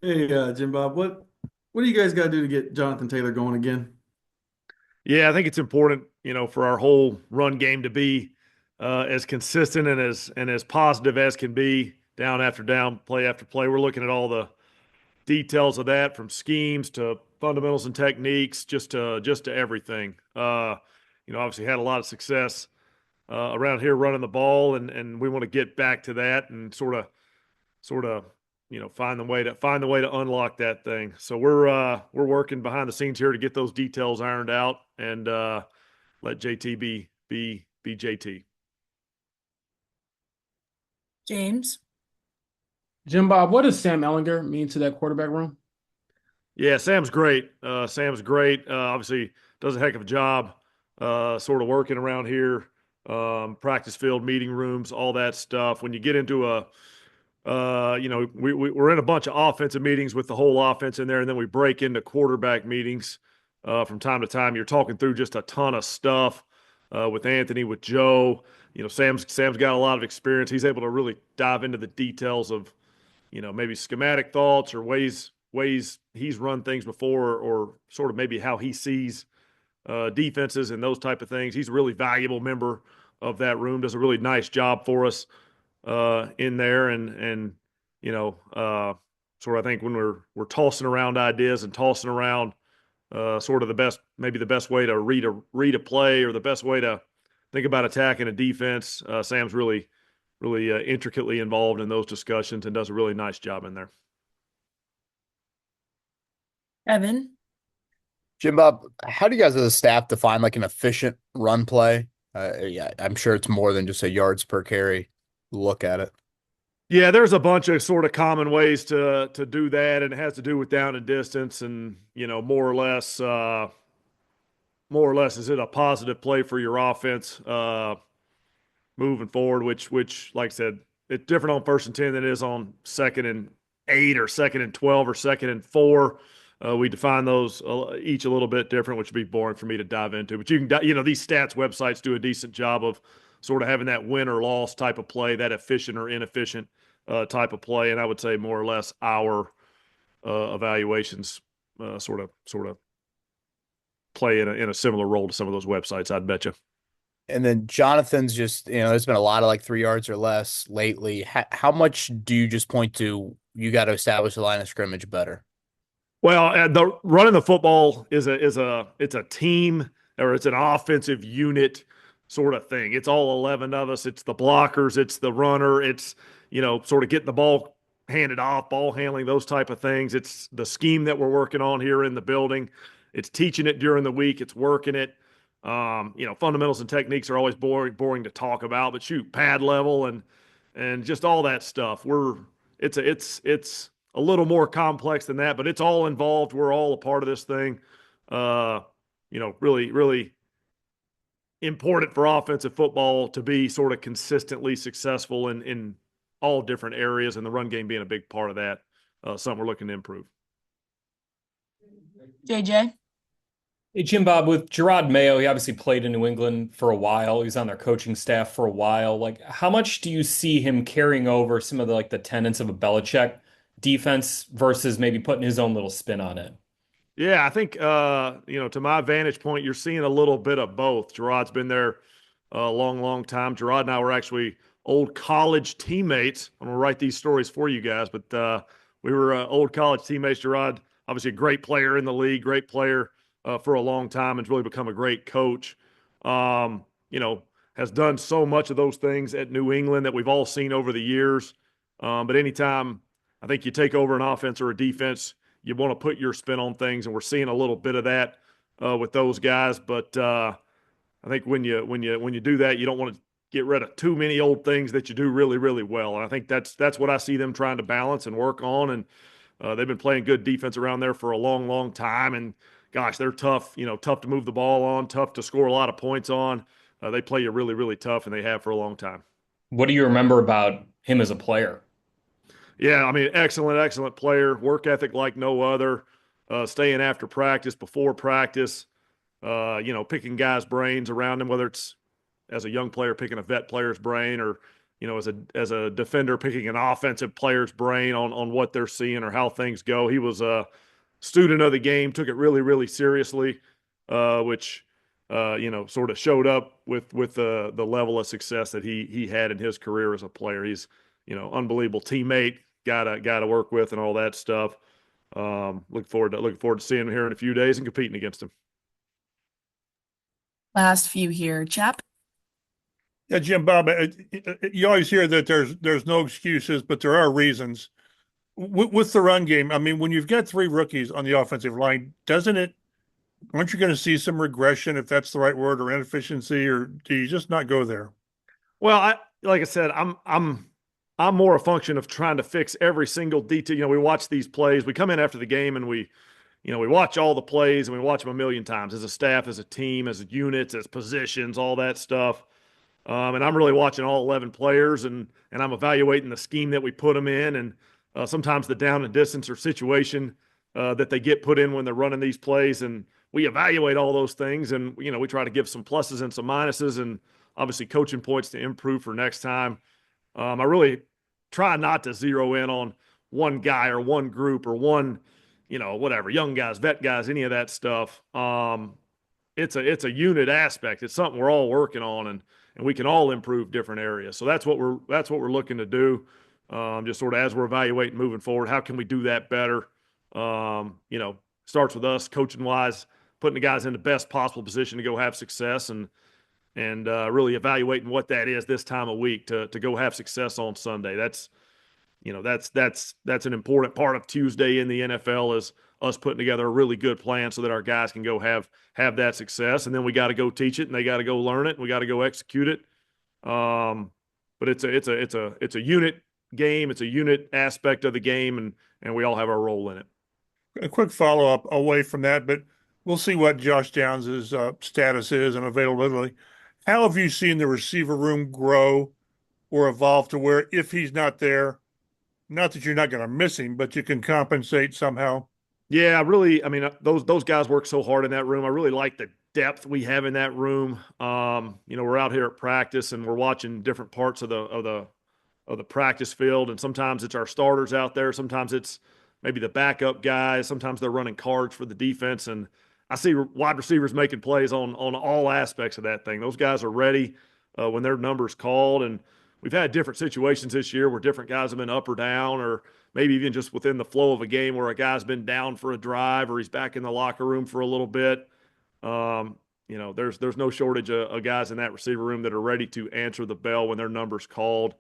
Hey, Jim Bob, what do you guys got to do to get Jonathan Taylor going again? Yeah, I think it's important, for our whole run game to be as consistent and as positive as can be, down after down, play after play. We're looking at all the details of that, from schemes to fundamentals and techniques, just to everything. Obviously had a lot of success around here running the ball, and we want to get back to that and sort of find the way to unlock that thing. So we're working behind the scenes here to get those details ironed out and let JT be JT. James. Jim Bob, what does Sam Ellinger mean to that quarterback room? Yeah, Sam's great. Sam's great. Obviously does a heck of a job sort of working around here, practice field, meeting rooms, all that stuff. When you get into we're in a bunch of offensive meetings with the whole offense in there, and then we break into quarterback meetings from time to time. You're talking through just a ton of stuff with Anthony, with Joe. Sam's got a lot of experience. He's able to really dive into the details of maybe schematic thoughts or ways he's run things before, or sort of maybe how he sees defenses and those type of things. He's a really valuable member of that room. Does a really nice job for us in there, and you know, uh, sort of I think when we're tossing around ideas and tossing around sort of the best way to read a play, or the best way to think about attacking a defense. Sam's really intricately involved in those discussions and does a really nice job in there. Evan. Jim Bob, how do you guys as a staff define like an efficient run play? Yeah, I'm sure it's more than just a yards per carry look at it. Yeah, there's a bunch of sort of common ways to do that, and it has to do with down and distance, and more or less, is it a positive play for your offense moving forward? Which, like I said, it's different on 1st and 10 than it is on 2nd and 8 or 2nd and 12 or 2nd and 4. We define those each a little bit different, which would be boring for me to dive into. But these stats websites do a decent job of sort of having that win or loss type of play, that efficient or inefficient type of play. And I would say more or less our evaluations sort of play in a similar role to some of those websites, I'd bet you. And then Jonathan's just, there's been a lot of like 3 yards or less lately. How much do you just point to you got to establish the line of scrimmage better? Well, the running the football it's a team, or it's an offensive unit sort of thing. It's all 11 of us. It's the blockers, it's the runner, it's sort of getting the ball handed off, ball handling, those type of things. It's the scheme that we're working on here in the building. It's teaching it during the week. It's working it. Fundamentals and techniques are always boring to talk about, but shoot, pad level and just all that stuff. It's a little more complex than that, but it's all involved. We're all a part of this thing. Really, really important for offensive football to be sort of consistently successful in all different areas, and the run game being a big part of that. Something we're looking to improve. JJ. Hey, Jim Bob, with Gerard Mayo, he obviously played in New England for a while. He's on their coaching staff for a while. Like, how much do you see him carrying over some of the tenets of a Belichick defense versus maybe putting his own little spin on it? Yeah, I think to my vantage point, you're seeing a little bit of both. Gerard's been there a long, long time. Gerard and I were actually old college teammates. I'm gonna write these stories for you guys, but we were old college teammates. Gerard, obviously a great player in the league, great player for a long time, and really become a great coach. Um, you know, has done so much of those things at New England that we've all seen over the years. But anytime I think you take over an offense or a defense, you want to put your spin on things, and we're seeing a little bit of that with those guys. But I think when you do that, you don't want to get rid of too many old things that you do really, really well. And I think that's what I see them trying to balance and work on. And they've been playing good defense around there for a long, long time. And gosh, they're tough. Tough to move the ball on, tough to score a lot of points on. They play you really, really tough, and they have for a long time. What do you remember about him as a player? Yeah, I mean, excellent, excellent player. Work ethic like no other. Staying after practice, before practice. Picking guys' brains around him, whether it's as a young player picking a vet player's brain, or as a defender, picking an offensive player's brain on what they're seeing or how things go. He was a student of the game, took it really, really seriously, which sort of showed up with the level of success that he had in his career as a player. He's unbelievable teammate, guy to work with, and all that stuff. Looking forward to seeing him here in a few days and competing against him. Last few here, Chap. Yeah, Jim Bob, you always hear that there's no excuses, but there are reasons. With the run game, I mean, when you've got 3 rookies on the offensive line, aren't you going to see some regression, if that's the right word, or inefficiency, or do you just not go there? Well, like I said, I'm more a function of trying to fix every single detail. We watch these plays. We come in after the game and we watch all the plays and we watch them a million times as a staff, as a team, as units, as positions, all that stuff. And I'm really watching all 11 players and I'm evaluating the scheme that we put them in and sometimes the down and distance or situation that they get put in when they're running these plays. And we evaluate all those things and, we try to give some pluses and some minuses and obviously coaching points to improve for next time. I really try not to zero in on one guy or one group or one, whatever, young guys, vet guys, any of that stuff. It's a unit aspect. It's something we're all working on and we can all improve different areas. So that's what we're looking to do. Just sort of as we're evaluating moving forward, how can we do that better? Starts with us coaching wise, putting the guys in the best possible position to go have success and really evaluating what that is this time of week to go have success on Sunday. That's an important part of Tuesday in the NFL is us putting together a really good plan so that our guys can go have that success. And then we got to go teach it and they got to go learn it. And we got to go execute it. But it's a unit game. It's a unit aspect of the game and we all have our role in it. A quick follow-up away from that, but we'll see what Josh Downs' status is and availability. How have you seen the receiver room grow or evolve to where if he's not there, not that you're not going to miss him, but you can compensate somehow? Yeah, really. I mean, those guys work so hard in that room. I really like the depth we have in that room. We're out here at practice and we're watching different parts of the practice field, and sometimes it's our starters out there. Sometimes it's maybe the backup guys. Sometimes they're running cards for the defense, and I see wide receivers making plays on all aspects of that thing. Those guys are ready when their number's called, and we've had different situations this year where different guys have been up or down, or maybe even just within the flow of a game where a guy's been down for a drive or he's back in the locker room for a little bit. There's no shortage of guys in that receiver room that are ready to answer the bell when their number's called.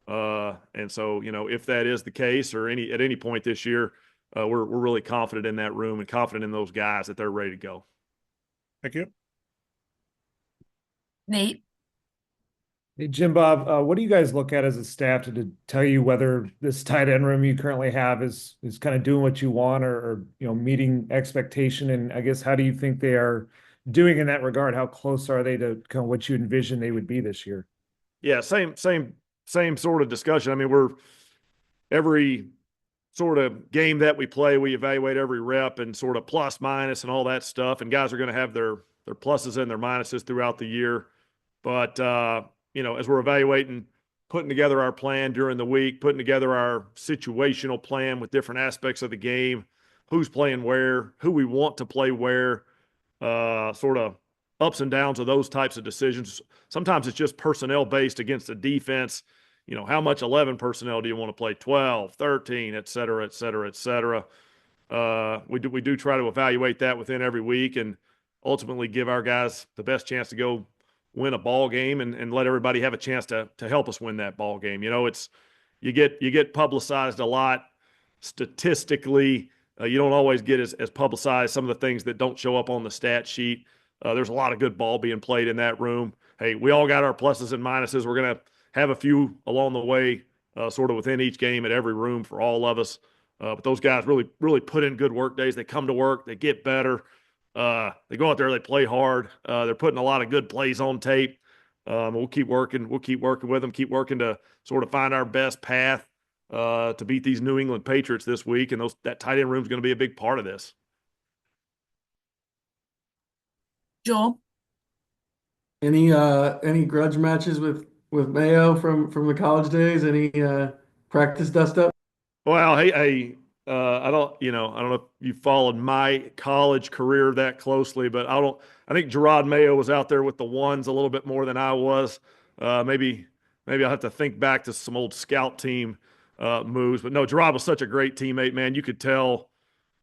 And so, if that is the case or at any point this year, we're really confident in that room and confident in those guys that they're ready to go. Thank you. Nate. Hey, Jim Bob, what do you guys look at as a staff to tell you whether this tight end room you currently have is kind of doing what you want or meeting expectation? And I guess how do you think they are doing in that regard? How close are they to kind of what you envision they would be this year? Yeah, same sort of discussion. I mean, every sort of game that we play, we evaluate every rep and sort of plus, minus, and all that stuff. And guys are going to have their pluses and their minuses throughout the year. But as we're evaluating, putting together our plan during the week, putting together our situational plan with different aspects of the game, who's playing where, who we want to play where, sort of ups and downs of those types of decisions. Sometimes it's just personnel based against the defense. How much 11 personnel do you want to play? 12, 13, et cetera, et cetera, et cetera. We do try to evaluate that within every week and ultimately give our guys the best chance to go win a ball game and let everybody have a chance to help us win that ball game. You get publicized a lot statistically. You don't always get as publicized some of the things that don't show up on the stat sheet. There's a lot of good ball being played in that room. Hey, we all got our pluses and minuses. We're going to have a few along the way, sort of within each game at every room for all of us. But those guys really, really put in good work days. They come to work, they get better. They go out there, they play hard. They're putting a lot of good plays on tape. We'll keep working with them, keep working to sort of find our best path to beat these New England Patriots this week. And that tight end room is going to be a big part of this. Joel. Any grudge matches with with Mayo from the college days? Any practice dust up? Well, I don't know if you followed my college career that closely, but I think Gerard Mayo was out there with the ones a little bit more than I was. Maybe I'll have to think back to some old scout team moves. But no, Gerard was such a great teammate, man. You could tell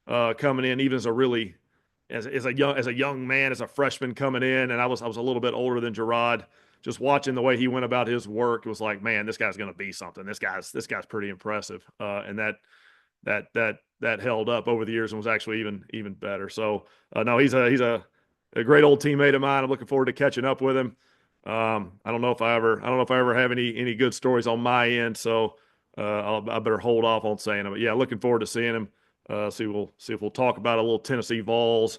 coming in, even as a young man, as a freshman coming in, and I was a little bit older than Gerard. Just watching the way he went about his work, it was like, man, this guy's going to be something. This guy's pretty impressive, and that held up over the years and was actually even better. So no, he's a great old teammate of mine. I'm looking forward to catching up with him. I don't know if I ever have any good stories on my end, so I better hold off on saying them. But yeah, looking forward to seeing him. See if we'll talk about a little Tennessee Vols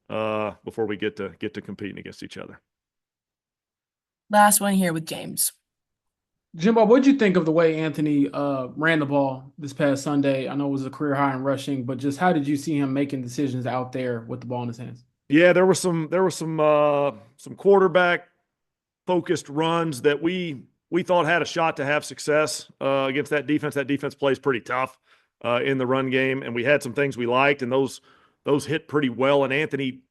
before we get to competing against each other. Last one here with James. Jim Bob, what did you think of the way Anthony ran the ball this past Sunday? I know it was a career high in rushing, but just how did you see him making decisions out there with the ball in his hands? Yeah, there were some quarterback focused runs that we thought had a shot to have success against that defense. That defense plays pretty tough in the run game, and we had some things we liked, and those hit pretty well. And Anthony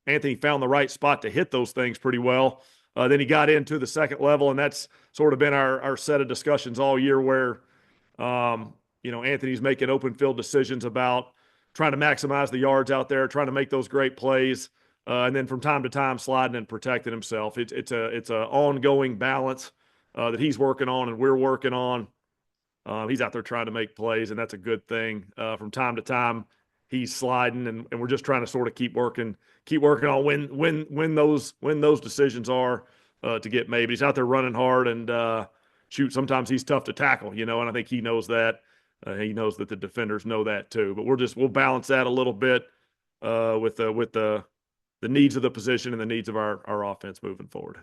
found the right spot to hit those things pretty well. Then he got into the second level, and that's sort of been our set of discussions all year where, Anthony's making open field decisions about trying to maximize the yards out there, trying to make those great plays, and then from time to time sliding and protecting himself. It's a ongoing balance that he's working on and we're working on. He's out there trying to make plays, and that's a good thing. From time to time, he's sliding, and we're just trying to sort of keep working on when those decisions are to get made. But he's out there running hard, and sometimes he's tough to tackle, and I think he knows that. He knows that the defenders know that too. But we'll balance that a little bit with the needs of the position and the needs of our offense moving forward.